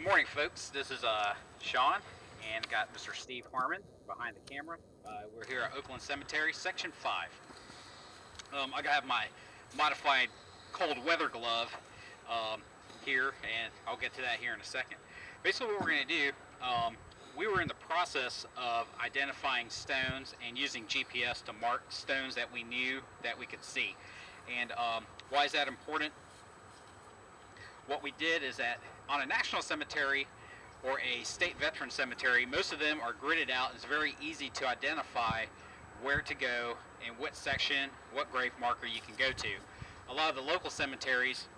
Good morning, folks. This is Sean, and got Mr. Steve Harmon behind the camera. We're here at Oakland Cemetery, Section 5. I have my modified cold weather glove here, and I'll get to that here in a second. Basically, what we're going to do, we were in the process of identifying stones and using GPS to mark stones that we knew that we could see. And why is that important? What we did is that on a national cemetery or a state veteran cemetery, most of them are gridded out. It's very easy to identify where to go and what section, what grave marker you can go to. A lot of the local cemeteries,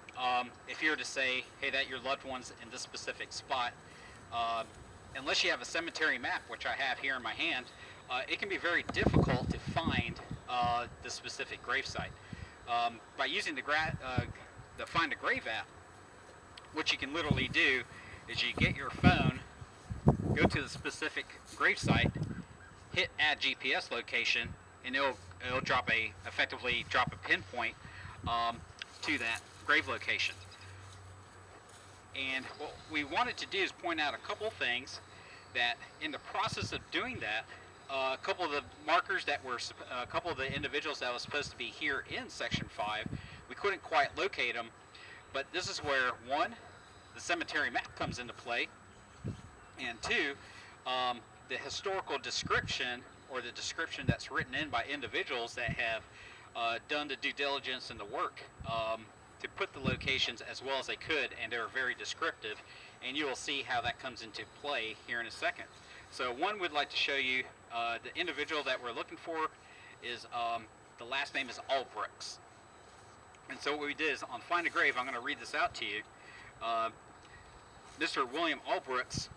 if you were to say, hey, that your loved one's in this specific spot, unless you have a cemetery map, which I have here in my hand, it can be very difficult to find the specific gravesite. By using the Find a Grave app, what you can literally do is you get your phone, go to the specific gravesite, hit add GPS location, and it'll effectively drop a pinpoint to that grave location. And what we wanted to do is point out a couple things that in the process of doing that, a couple of the markers that were, a couple of the individuals that was supposed to be here in Section 5, we couldn't quite locate them. But this is where, one, the cemetery map comes into play, and two, the historical description, or the description that's written in by individuals that have done the due diligence and the work to put the locations as well as they could, and they're very descriptive, and you will see how that comes into play here in a second. So one, we'd like to show you the individual that we're looking for is, the last name is Allbrooks. And so what we did is, on Find a Grave, I'm going to read this out to you. Mr. William Allbrooks,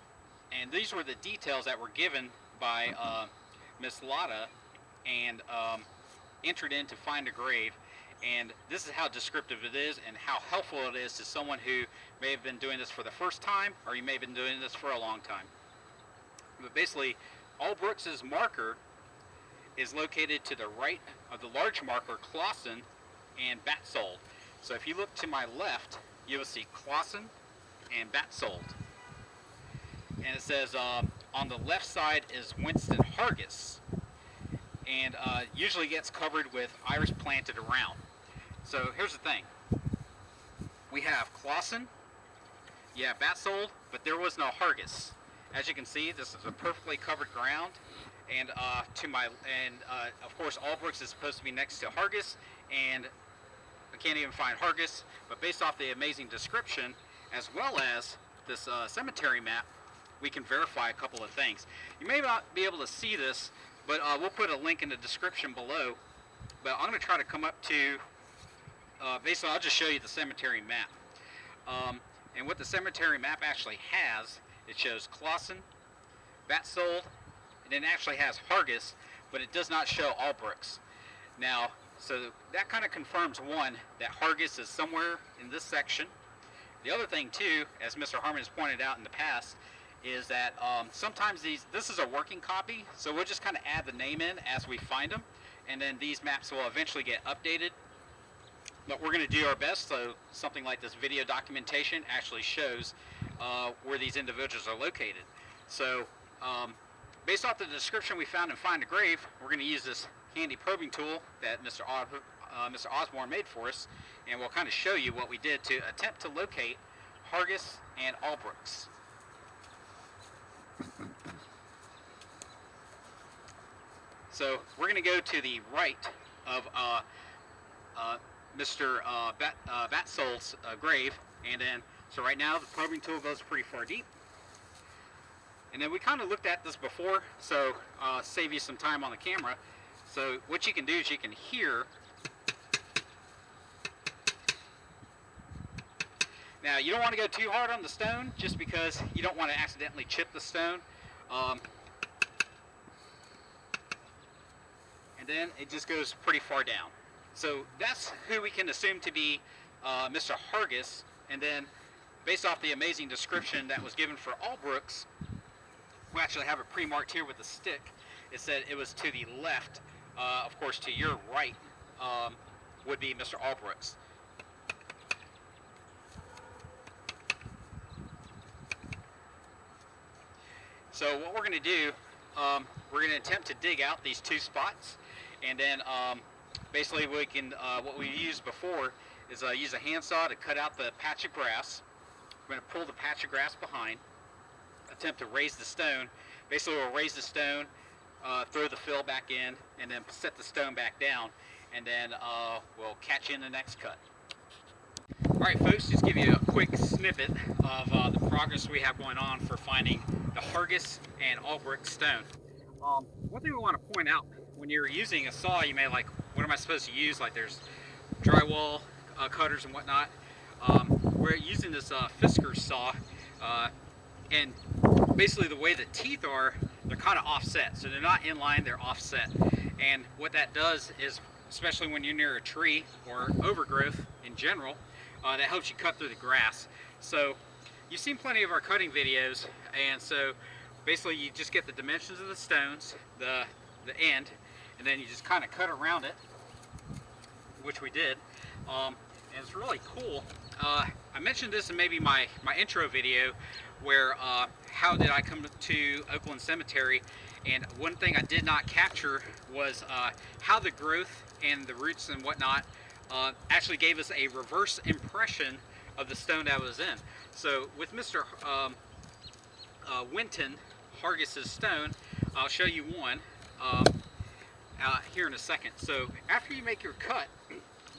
and these were the details that were given by Miss Lotta and entered in to Find a Grave. And this is how descriptive it is and how helpful it is to someone who may have been doing this for the first time, or you may have been doing this for a long time. But basically, Allbrooks' marker is located to the right of the large marker Clausen and Batsold. So if you look to my left, you will see Clausen and Batsold. And it says on the left side is Winston Hargis, and usually gets covered with iris planted around. So here's the thing. We have Clausen, yeah, Batsold, but there was no Hargis. As you can see, this is a perfectly covered ground, and of course Allbrooks is supposed to be next to Hargis, and I can't even find Hargis, but based off the amazing description as well as this cemetery map, we can verify a couple of things. You may not be able to see this, but we'll put a link in the description below. But I'm going to try to come up to, basically I'll just show you the cemetery map. And what the cemetery map actually has, it shows Clausen, Batsold, and it actually has Hargis, but it does not show Allbrooks. Now, so that kind of confirms, one, that Hargis is somewhere in this section. The other thing too, as Mr. Harmon has pointed out in the past, is that sometimes this is a working copy, so we'll just kind of add the name in as we find them, and then these maps will eventually get updated. But we're going to do our best so something like this video documentation actually shows where these individuals are located. So based off the description we found in Find a Grave, we're going to use this handy probing tool that Mr. Osborne made for us, and we'll kind of show you what we did to attempt to locate Hargis and Allbrooks. So we're going to go to the right of Mr. Batsold's grave, and then, so right now the probing tool goes pretty far deep. And then we kind of looked at this before, so save you some time on the camera. So what you can do is you can hear. Now you don't want to go too hard on the stone, just because you don't want to accidentally chip the stone. And then it just goes pretty far down. So that's who we can assume to be Mr. Hargis. And then based off the amazing description that was given for Allbrooks, we actually have it pre-marked here with a stick. It said it was to the left. Of course, to your right would be Mr. Allbrooks. So what we're going to do, we're going to attempt to dig out these two spots, and then basically we can, what we used before is use a handsaw to cut out the patch of grass. We're going to pull the patch of grass behind, attempt to raise the stone. Basically we'll raise the stone, throw the fill back in, and then set the stone back down, and then we'll catch you in the next cut. Alright folks, just give you a quick snippet of the progress we have going on for finding the Hargis and Allbrooks stone. One thing we want to point out, when you're using a saw, you may like, what am I supposed to use? Like there's drywall cutters and whatnot. We're using this Fisker saw, and basically the way the teeth are, they're kind of offset. So they're not in line, they're offset. And what that does is, especially when you're near a tree or overgrowth in general, that helps you cut through the grass. So you've seen plenty of our cutting videos, and so basically you just get the dimensions of the stones, the end, and then you just kind of cut around it, which we did. And it's really cool. I mentioned this in maybe my intro video, where how did I come to Oakland Cemetery, and one thing I did not capture was how the growth and the roots and whatnot actually gave us a reverse impression of the stone that was in. So with Mr. Winton, Hargis's stone, I'll show you one here in a second. So after you make your cut,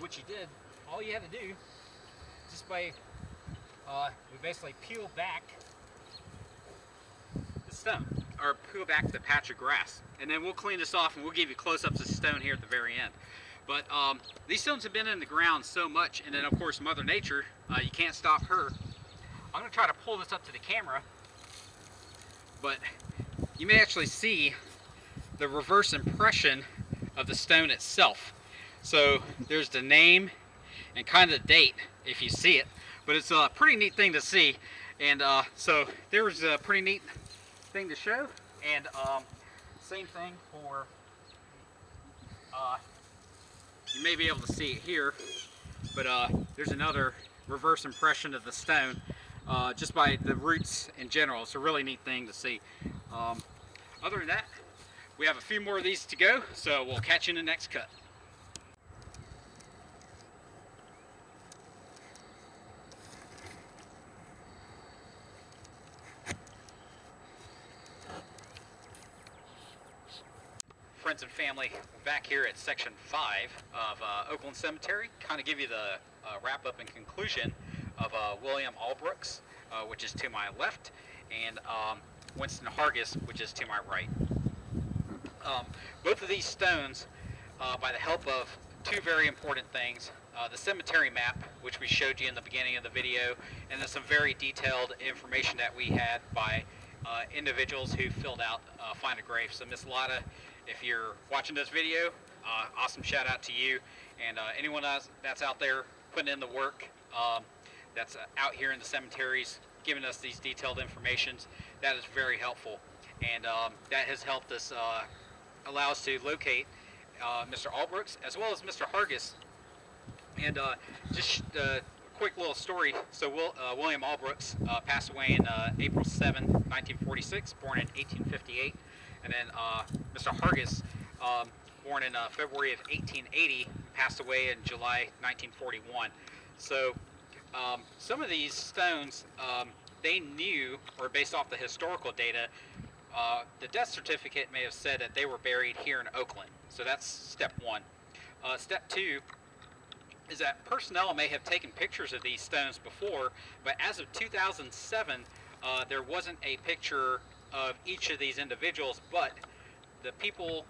which you did, all you had to do, just by, we basically peel back the stone, or peel back the patch of grass. And then we'll clean this off and we'll give you close-ups of the stone here at the very end. But these stones have been in the ground so much, and then of course Mother Nature, you can't stop her. I'm going to try to pull this up to the camera, but you may actually see the reverse impression of the stone itself. So there's the name and kind of the date if you see it, but it's a pretty neat thing to see. And so there's a pretty neat thing to show. And same thing for, you may be able to see it here, but there's another reverse impression of the stone just by the roots in general. It's a really neat thing to see. Other than that, we have a few more of these to go, so we'll catch you in the next cut. Friends and family, we're back here at section 5 of Oakland Cemetery. Kind of give you the wrap up and conclusion of William Allbrooks, which is to my left, and Winston Hargis, which is to my right. Both of these stones, by the help of two very important things, the cemetery map, which we showed you in the beginning of the video, and then some very detailed information that we had by individuals who filled out Find a Grave. So Miss Lotta, if you're watching this video, awesome shout out to you, and anyone else that's out there putting in the work, that's out here in the cemeteries giving us these detailed informations. That is very helpful, and that has helped us allow us to locate Mr. Allbrooks as well as Mr. Hargis. And just a quick little story. So William Allbrooks passed away in April 7, 1946, born in 1858. And then Mr. Hargis, born in February of 1880, passed away in July 1941. So some of these stones, they knew, or based off the historical data, the death certificate may have said that they were buried here in Oakland. So that's step one. Step two is that personnel may have taken pictures of these stones before, but as of 2007, there wasn't a picture of each of these individuals, but the people,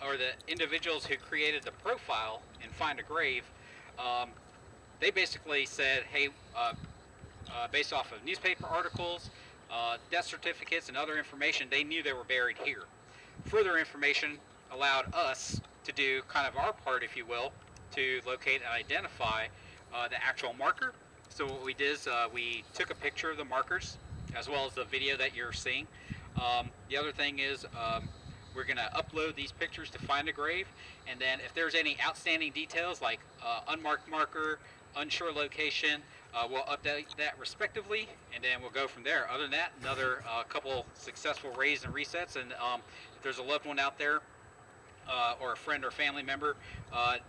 or the individuals who created the profile in Find a Grave, they basically said, hey, based off of newspaper articles, death certificates, and other information, they knew they were buried here. Further information allowed us to do kind of our part, if you will, to locate and identify the actual marker. So what we did is we took a picture of the markers as well as the video that you're seeing. The other thing is we're going to upload these pictures to Find a Grave, and then if there's any outstanding details like unmarked marker, unsure location, We'll update that respectively, and then we'll go from there. Other than that, another couple successful raids and resets, and if there's a loved one out there, or a friend or family member,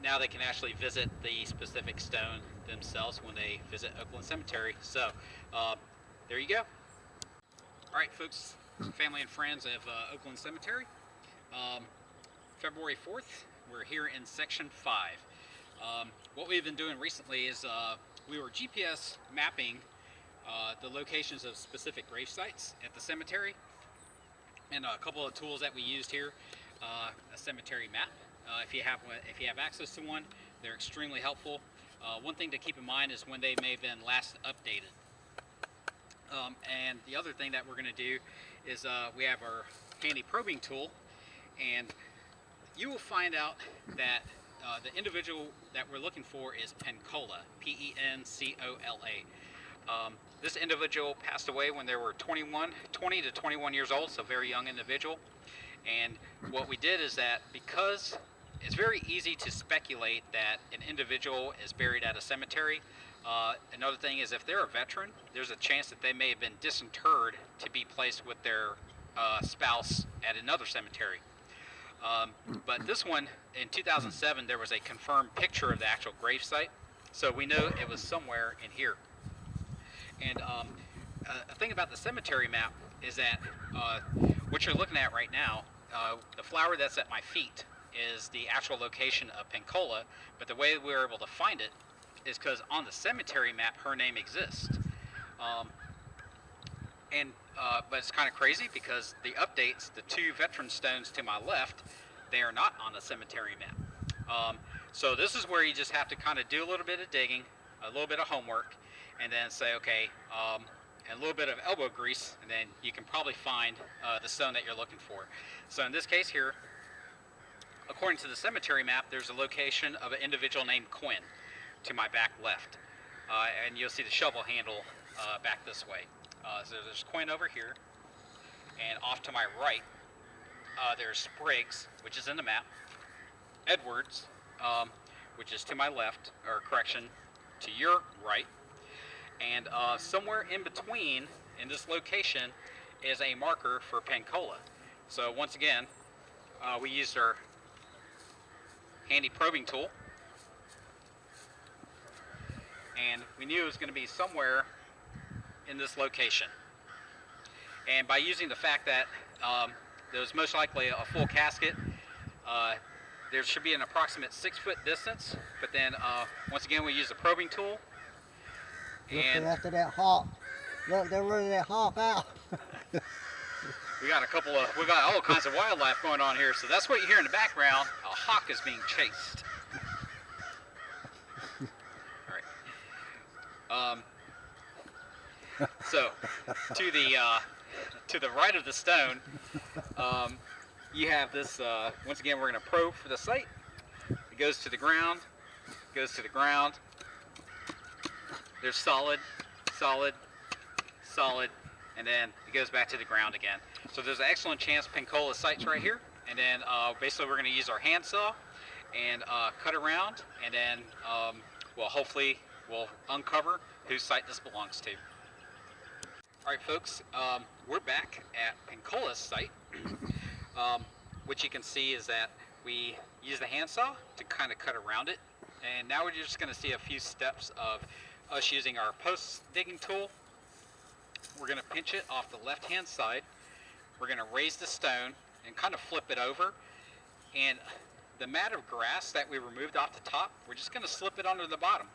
now they can actually visit the specific stone themselves when they visit Oakland Cemetery. So there you go. All right, folks, family and friends of Oakland Cemetery. February 4th, we're here in section 5. What we've been doing recently is we were GPS mapping the locations of specific grave sites at the cemetery, and a couple of tools that we used here. A cemetery map. If you have access to one, they're extremely helpful. One thing to keep in mind is when they may have been last updated. And the other thing that we're going to do is we have our handy probing tool, and you will find out that the individual that we're looking for is Pencola, P-E-N-C-O-L-A. This individual passed away when they were 20 to 21 years old, so a very young individual. And what we did is that, because it's very easy to speculate that an individual is buried at a cemetery, another thing is if they're a veteran, there's a chance that they may have been disinterred to be placed with their spouse at another cemetery. But this one, in 2007, there was a confirmed picture of the actual gravesite, so we know it was somewhere in here. And a thing about the cemetery map is that what you're looking at right now, the flower that's at my feet is the actual location of Pencola, but the way we were able to find it is because on the cemetery map her name exists. But it's kind of crazy because the updates, the two veteran stones to my left, they are not on the cemetery map. So this is where you just have to kind of do a little bit of digging, a little bit of homework, and then say, okay, and a little bit of elbow grease, and then you can probably find the stone that you're looking for. So in this case here, according to the cemetery map, there's a location of an individual named Quinn to my back left. And you'll see the shovel handle back this way. So there's Quinn over here, and off to my right, there's Spriggs, which is in the map, Edwards, which is to my left, or correction, to your right, and somewhere in between in this location is a marker for Pencola. So once again, we used our handy probing tool, and we knew it was going to be somewhere in this location. And by using the fact that there was most likely a full casket, there should be an approximate 6-foot distance, but then once again we use the probing tool. And after that hawk, look, they're running that hawk out. we got all kinds of wildlife going on here, so that's what you hear in the background. A hawk is being chased. All right. So to the right of the stone, you have this. Once again, we're going to probe for the site. It goes to the ground. Goes to the ground. There's solid, solid, solid, and then it goes back to the ground again. So there's an excellent chance Pencola site's right here, and then basically we're going to use our handsaw and cut around, and then hopefully we'll uncover whose site this belongs to. All right, folks, we're back at Pencola's site. What you can see is that we use the handsaw to kind of cut around it, and now we're just going to see a few steps of us using our post digging tool. We're going to pinch it off the left hand side. We're going to raise the stone and kind of flip it over, and the mat of grass that we removed off the top, we're just going to slip it under the bottom,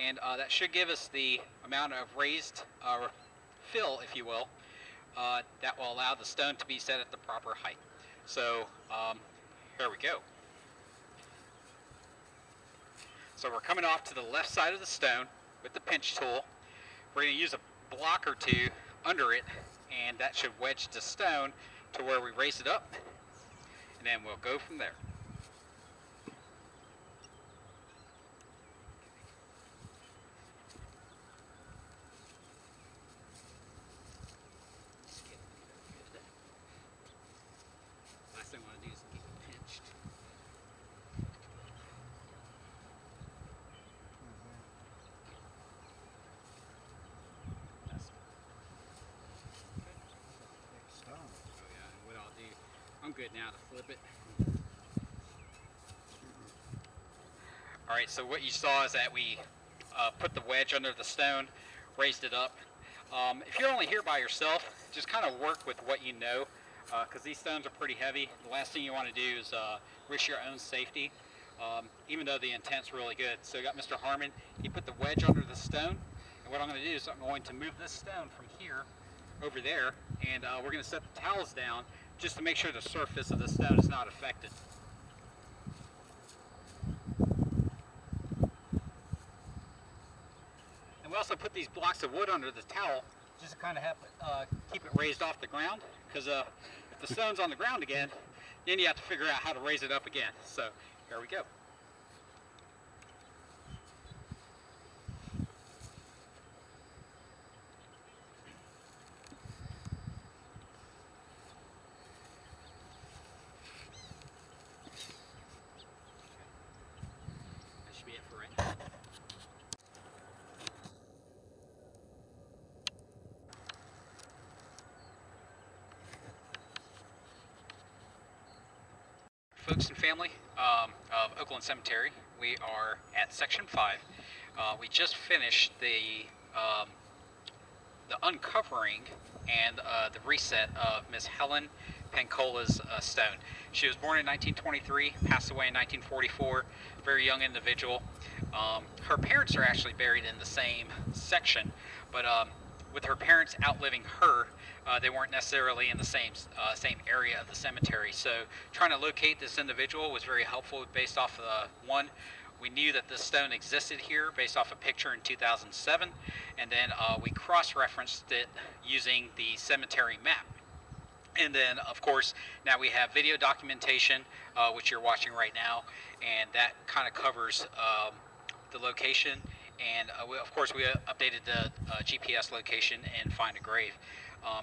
and that should give us the amount of raised fill, if you will, that will allow the stone to be set at the proper height. So here we go. So we're coming off to the left side of the stone with the pinch tool. We're going to use a block or two under it, and that should wedge the stone to where we raise it up, and then we'll go from there. Last thing I want to do is keep it pinched. good now to flip it. Alright, so what you saw is that we put the wedge under the stone, raised it up. If you're only here by yourself, just kind of work with what you know, because these stones are pretty heavy. The last thing you want to do is risk your own safety, even though the intent's really good. So you got Mr. Harmon, he put the wedge under the stone, and what I'm going to do is I'm going to move this stone from here over there, and we're going to set the towels down just to make sure the surface of the stone is not affected. And we also put these blocks of wood under the towel just to kind of have keep it raised off the ground, because if the stone's on the ground again, then you have to figure out how to raise it up again. So here we go. That should be it for right now. Folks and family of Oakland Cemetery, we are at section 5. We just finished the uncovering and the reset of Miss Helen Pencola's stone. She was born in 1923, passed away in 1944, very young individual. Her parents are actually buried in the same section, but with her parents outliving her, they weren't necessarily in the same area of the cemetery. So trying to locate this individual was very helpful based off of one, we knew that this stone existed here based off a picture in 2007, and then we cross-referenced it using the cemetery map. And then, of course, now we have video documentation, which you're watching right now, and that kind of covers the location. And of course, we updated the GPS location and Find a Grave.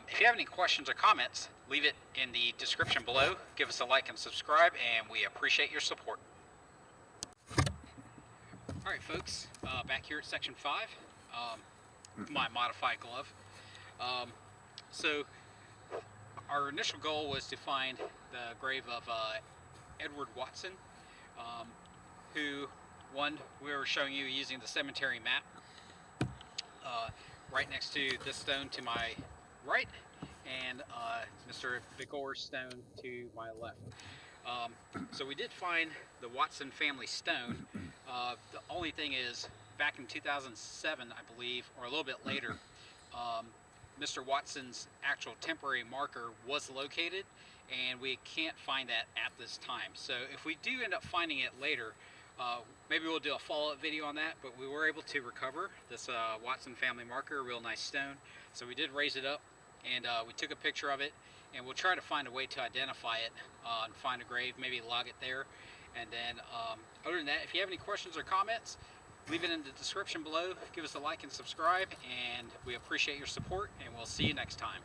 If you have any questions or comments, leave it in the description below. Give us a like and subscribe, and we appreciate your support. Alright folks, back here at section 5, my modified glove. So our initial goal was to find the grave of Edward Watson, who we were showing you using the cemetery map, right next to this stone to my right, and Mr. Bigor's stone to my left. So we did find the Watson family stone. The only thing is, back in 2007, I believe, or a little bit later, Mr. Watson's actual temporary marker was located, and we can't find that at this time. So if we do end up finding it later, maybe we'll do a follow-up video on that, but we were able to recover this Watson family marker, a real nice stone. So we did raise it up, and we took a picture of it, and we'll try to find a way to identify it and find a grave, maybe log it there. And then other than that, if you have any questions or comments, leave it in the description below. Give us a like and subscribe, and we appreciate your support, and we'll see you next time.